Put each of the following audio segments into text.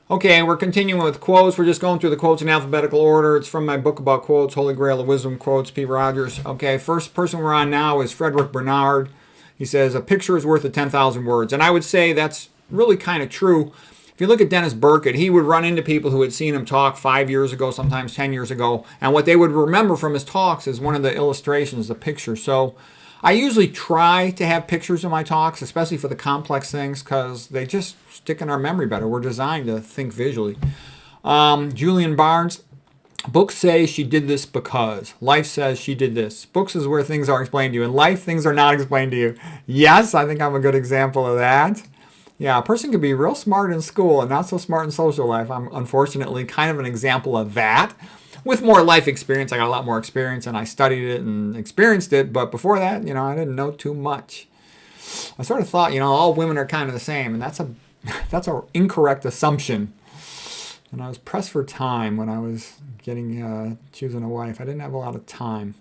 Okay, we're continuing with quotes. We're just going through the quotes in alphabetical order. It's from my book about quotes, Holy Grail of Wisdom Quotes, Pete Rogers. Okay, first person we're on now is Frederick Bernard. He says, a picture is worth 10,000 words. And I would say that's really kind of true. If you look at Dennis Burkett, he would run into people who had seen him talk 5 years ago, sometimes 10 years ago. And what they would remember from his talks is one of the illustrations, the picture. So I usually try to have pictures in my talks, especially for the complex things, because they just stick in our memory better. We're designed to think visually. Julian Barnes, books say she did this because. Life says she did this. Books is where things are explained to you. In life, things are not explained to you. Yes, I think I'm a good example of that. Yeah, a person can be real smart in school and not so smart in social life. I'm unfortunately kind of an example of that. With more life experience, I got a lot more experience and I studied it and experienced it. But before that, I didn't know too much. I sort of thought, all women are kind of the same. And that's an incorrect assumption. And I was pressed for time when I was choosing a wife. I didn't have a lot of time.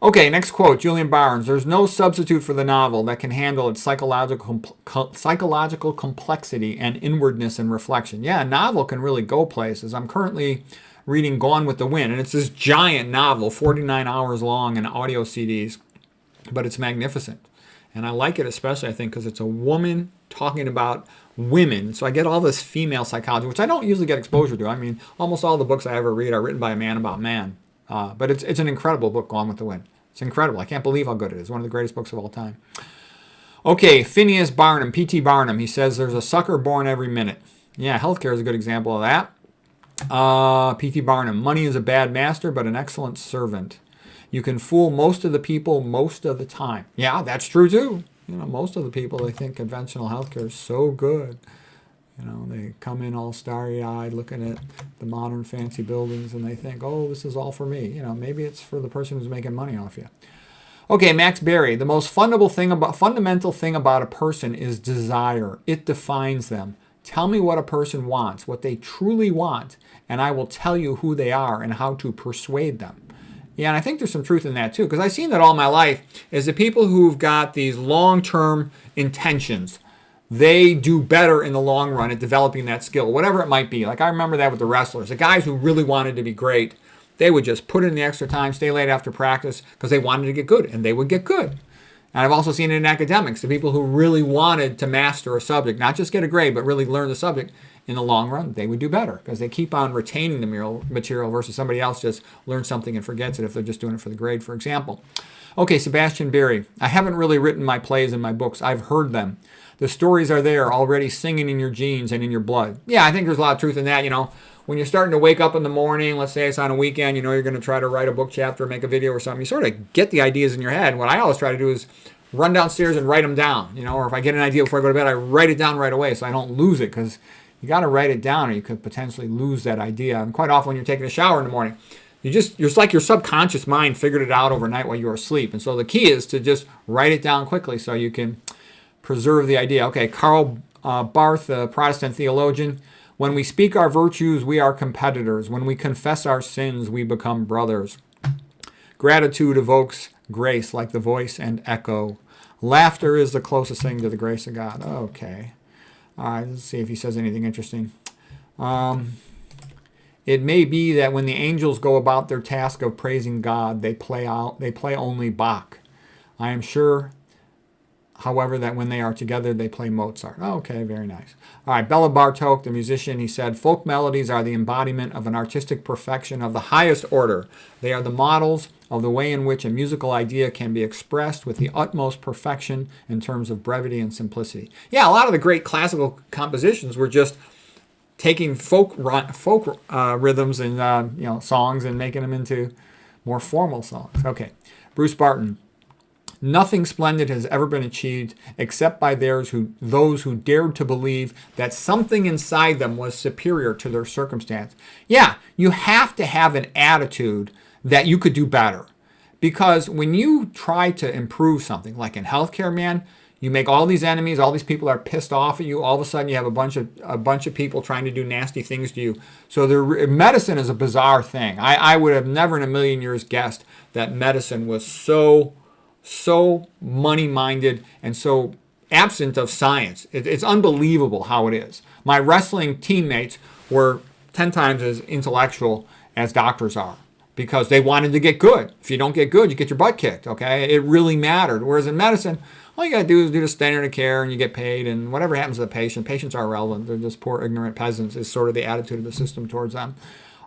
Okay, next quote, Julian Barnes. There's no substitute for the novel that can handle its psychological complexity and inwardness and reflection. Yeah, a novel can really go places. I'm currently reading Gone with the Wind, and it's this giant novel, 49 hours long and audio CDs, but it's magnificent. And I like it especially, I think, because it's a woman talking about women. So I get all this female psychology, which I don't usually get exposure to. I mean, almost all the books I ever read are written by a man about man. But it's an incredible book, Gone with the Wind. It's incredible. I can't believe how good it is. It's one of the greatest books of all time. Okay, Phineas Barnum, P.T. Barnum. He says there's a sucker born every minute. Yeah, healthcare is a good example of that. P.T. Barnum, money is a bad master, but an excellent servant. You can fool most of the people most of the time. Yeah, that's true too. Most of the people, they think conventional healthcare is so good. They come in all starry-eyed looking at the modern fancy buildings and they think, oh, this is all for me. Maybe it's for the person who's making money off you. Okay, Max Berry, the most fundamental thing about a person is desire. It defines them. Tell me what a person wants, what they truly want, and I will tell you who they are and how to persuade them. Yeah, and I think there's some truth in that too, because I've seen that all my life, is the people who've got these long-term intentions, they do better in the long run at developing that skill, whatever it might be. Like I remember that with the wrestlers. The guys who really wanted to be great, they would just put in the extra time, stay late after practice, because they wanted to get good, and they would get good. And I've also seen it in academics, the people who really wanted to master a subject, not just get a grade, but really learn the subject, in the long run, they would do better because they keep on retaining the material versus somebody else just learns something and forgets it if they're just doing it for the grade, for example. Okay, Sebastian Barry. I haven't really written my plays and my books. I've heard them. The stories are there already singing in your genes and in your blood. Yeah, I think there's a lot of truth in that. When you're starting to wake up in the morning, let's say it's on a weekend, you're going to try to write a book chapter or make a video or something. You sort of get the ideas in your head. What I always try to do is run downstairs and write them down. Or if I get an idea before I go to bed, I write it down right away so I don't lose it, because you got to write it down or you could potentially lose that idea. And quite often when you're taking a shower in the morning, it's like your subconscious mind figured it out overnight while you were asleep. And so the key is to just write it down quickly so you can preserve the idea. Okay, Karl Barth, the Protestant theologian. When we speak our virtues, we are competitors. When we confess our sins, we become brothers. Gratitude evokes grace like the voice and echo. Laughter is the closest thing to the grace of God. Okay. All right, let's see if he says anything interesting. It may be that when the angels go about their task of praising God, they play only Bach. I am sure, however, that when they are together, they play Mozart. Okay, very nice. All right, Bela Bartok, the musician, he said, folk melodies are the embodiment of an artistic perfection of the highest order. They are the models of the way in which a musical idea can be expressed with the utmost perfection in terms of brevity and simplicity. Yeah, a lot of the great classical compositions were just taking folk rhythms and songs and making them into more formal songs. Okay, Bruce Barton. Nothing splendid has ever been achieved except by those who dared to believe that something inside them was superior to their circumstance. Yeah, you have to have an attitude that you could do better. Because when you try to improve something, like in healthcare, man, you make all these enemies, all these people are pissed off at you. All of a sudden, you have a bunch of people trying to do nasty things to you. So medicine is a bizarre thing. I would have never in a million years guessed that medicine was so money-minded and so absent of science. It's unbelievable how it is. My wrestling teammates were 10 times as intellectual as doctors are because they wanted to get good. If you don't get good, you get your butt kicked, okay? It really mattered. Whereas in medicine, all you got to do is do the standard of care and you get paid, and whatever happens to the patient, patients are irrelevant. They're just poor, ignorant peasants is sort of the attitude of the system towards them.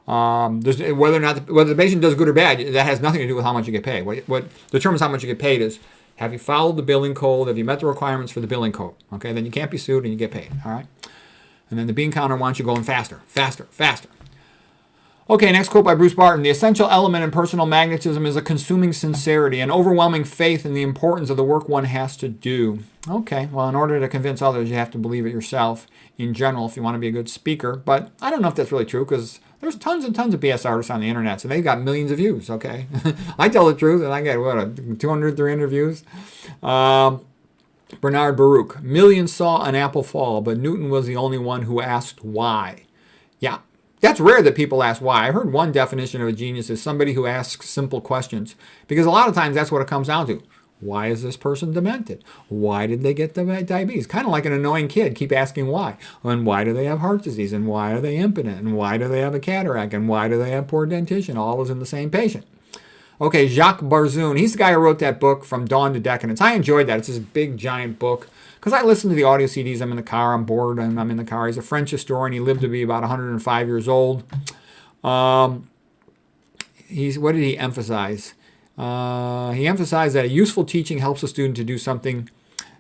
Whether the patient does good or bad, that has nothing to do with how much you get paid. What determines how much you get paid is, have you followed the billing code? Have you met the requirements for the billing code? Okay, then you can't be sued and you get paid, all right? And then the bean counter wants you going faster, faster, faster. Okay, next quote by Bruce Barton. The essential element in personal magnetism is a consuming sincerity, an overwhelming faith in the importance of the work one has to do. Okay, well, in order to convince others, you have to believe it yourself in general if you want to be a good speaker. But I don't know if that's really true because there's tons and tons of BS artists on the internet, so they've got millions of views, okay? I tell the truth, and I get, 200, 300 views? Bernard Baruch. Millions saw an apple fall, but Newton was the only one who asked why. Yeah. That's rare that people ask why. I heard one definition of a genius is somebody who asks simple questions. Because a lot of times that's what it comes down to. Why is this person demented? Why did they get the diabetes? Kind of like an annoying kid. Keep asking why. And why do they have heart disease? And why are they impotent? And why do they have a cataract? And why do they have poor dentition? All was in the same patient. Okay, Jaques Barzun. He's the guy who wrote that book, From Dawn to Decadence. I enjoyed that. It's this big, giant book. Because I listen to the audio CDs. I'm in the car. I'm bored. And I'm in the car. He's a French historian. He lived to be about 105 years old. What did he emphasize? He emphasized that a useful teaching helps a student to do something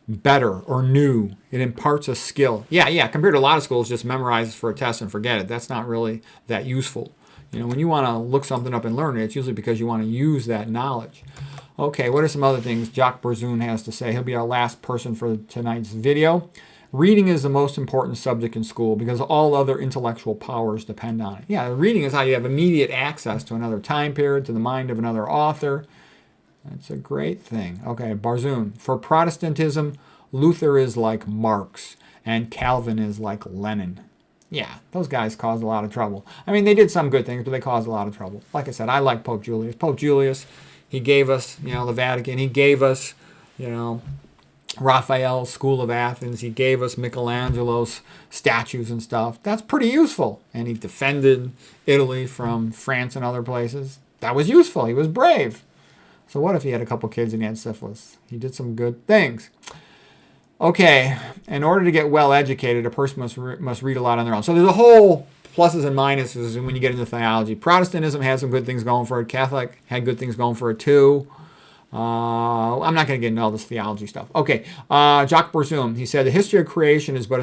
better or new. It imparts a skill. Yeah. Compared to a lot of schools, just memorize for a test and forget it. That's not really that useful. You know, when you want to look something up and learn it, it's usually because you want to use that knowledge. Okay, what are some other things Jaques Barzun has to say? He'll be our last person for tonight's video. Reading is the most important subject in school because all other intellectual powers depend on it. Yeah, reading is how you have immediate access to another time period, to the mind of another author. That's a great thing. Okay, Barzun. For Protestantism, Luther is like Marx and Calvin is like Lenin. Yeah, those guys caused a lot of trouble. I mean, they did some good things, but they caused a lot of trouble. Like I said, I like Pope Julius. Pope Julius, he gave us, the Vatican. He gave us, Raphael's School of Athens. He gave us Michelangelo's statues and stuff. That's pretty useful. And he defended Italy from France and other places. That was useful. He was brave. So what if he had a couple kids and he had syphilis? He did some good things. Okay, in order to get well educated, a person must read a lot on their own. So there's a whole pluses and minuses when you get into theology. Protestantism had some good things going for it. Catholic had good things going for it too. I'm not going to get into all this theology stuff. Okay, Jaques Barzun, he said, the history of creation is but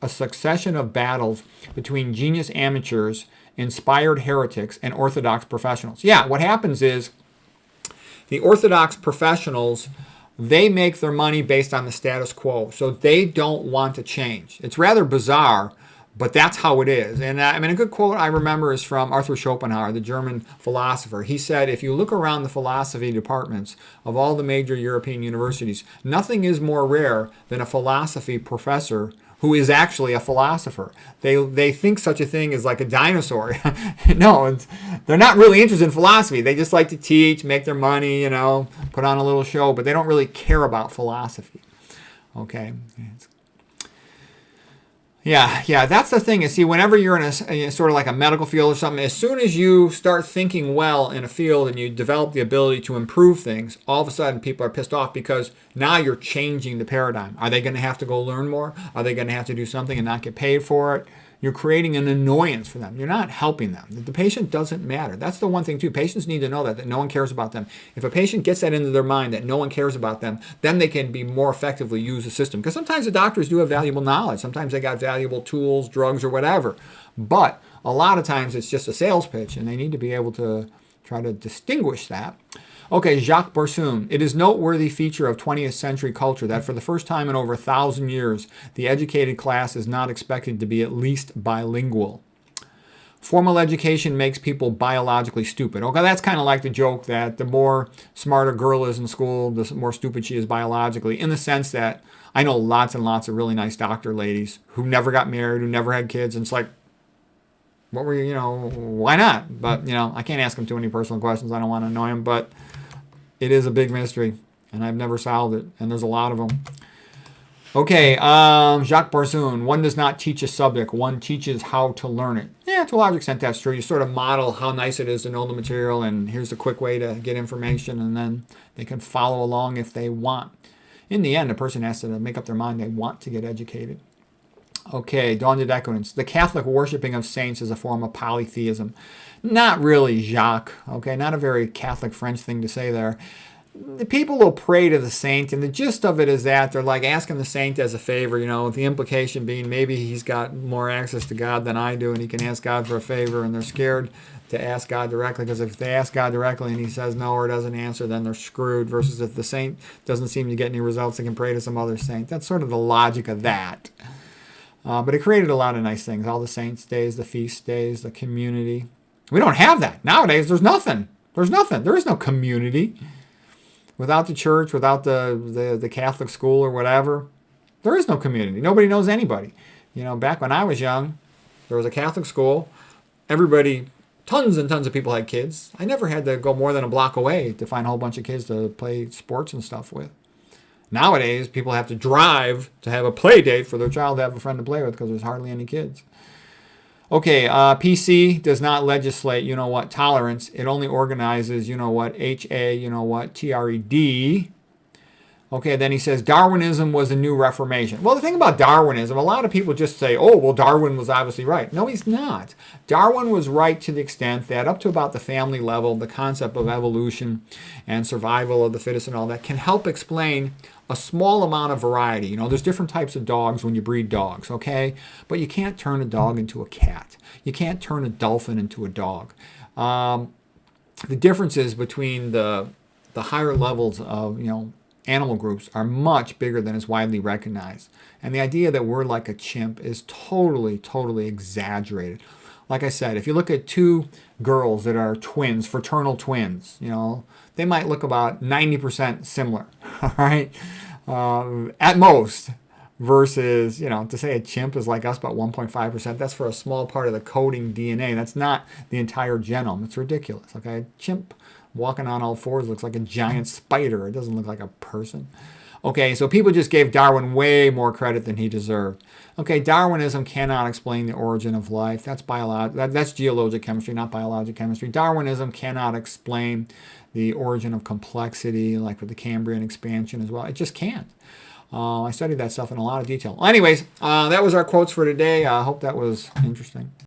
a succession of battles between genius amateurs, inspired heretics, and orthodox professionals. Yeah, what happens is the orthodox professionals, they make their money based on the status quo. So they don't want to change. It's rather bizarre, but that's how it is. And a good quote I remember is from Arthur Schopenhauer, the German philosopher. He said, if you look around the philosophy departments of all the major European universities, nothing is more rare than a philosophy professor who is actually a philosopher. They think such a thing as like a dinosaur. No, they're not really interested in philosophy. They just like to teach, make their money, put on a little show, but they don't really care about philosophy. Okay. Yeah, that's the thing. You see, whenever you're in a sort of like a medical field or something, as soon as you start thinking well in a field and you develop the ability to improve things, all of a sudden people are pissed off because now you're changing the paradigm. Are they going to have to go learn more? Are they going to have to do something and not get paid for it? You're creating an annoyance for them. You're not helping them. The patient doesn't matter. That's the one thing, too. Patients need to know that no one cares about them. If a patient gets that into their mind that no one cares about them, then they can be more effectively use the system. Because sometimes the doctors do have valuable knowledge. Sometimes they got valuable tools, drugs, or whatever. But a lot of times it's just a sales pitch, and they need to be able to try to distinguish that. Okay, Jaques Barzun. It is a noteworthy feature of 20th century culture that for the first time in over 1,000 years, the educated class is not expected to be at least bilingual. Formal education makes people biologically stupid. Okay, that's kind of like the joke that the more smart a girl is in school, the more stupid she is biologically, in the sense that I know lots and lots of really nice doctor ladies who never got married, who never had kids, and it's like, what were you, why not? But, I can't ask them too many personal questions. I don't want to annoy them, but it is a big mystery, and I've never solved it, and there's a lot of them. Okay, Jacques Barzun, one does not teach a subject, one teaches how to learn it. Yeah, to a large extent that's true. You sort of model how nice it is to know the material, and here's a quick way to get information, and then they can follow along if they want. In the end, a person has to make up their mind they want to get educated. Okay, Dawn to Decadence. The Catholic worshiping of saints is a form of polytheism. Not really, Jacques. Okay, not a very Catholic French thing to say there. The people will pray to the saint, and the gist of it is that they're like asking the saint as a favor, with the implication being maybe he's got more access to God than I do, and he can ask God for a favor, and they're scared to ask God directly, because if they ask God directly and he says no or doesn't answer, then they're screwed, versus if the saint doesn't seem to get any results, they can pray to some other saint. That's sort of the logic of that. But it created a lot of nice things. All the saints' days, the feast days, the community. We don't have that. Nowadays, there's nothing. There's nothing. There is no community. Without the church, without the Catholic school or whatever, there is no community. Nobody knows anybody. Back when I was young, there was a Catholic school. Everybody, tons and tons of people had kids. I never had to go more than a block away to find a whole bunch of kids to play sports and stuff with. Nowadays, people have to drive to have a play date for their child to have a friend to play with because there's hardly any kids. Okay, PC does not legislate, tolerance. It only organizes, TRED. Okay, then he says Darwinism was a new reformation. Well, the thing about Darwinism, a lot of people just say, oh, well, Darwin was obviously right. No, he's not. Darwin was right to the extent that up to about the family level, the concept of evolution and survival of the fittest and all that can help explain a small amount of variety. There's different types of dogs when you breed dogs, okay? But you can't turn a dog into a cat. You can't turn a dolphin into a dog. The differences between the higher levels of, animal groups are much bigger than is widely recognized. And the idea that we're like a chimp is totally, totally exaggerated. Like I said, if you look at two girls that are twins, fraternal twins, they might look about 90% similar, all right, at most, versus, to say a chimp is like us about 1.5%, that's for a small part of the coding DNA. That's not the entire genome. It's ridiculous, okay? A chimp walking on all fours looks like a giant spider. It doesn't look like a person. Okay, so people just gave Darwin way more credit than he deserved. Okay, Darwinism cannot explain the origin of life. That's that's geologic chemistry, not biologic chemistry. Darwinism cannot explain the origin of complexity, like with the Cambrian expansion as well. It just can't. I studied that stuff in a lot of detail. Anyways, that was our quotes for today. I hope that was interesting.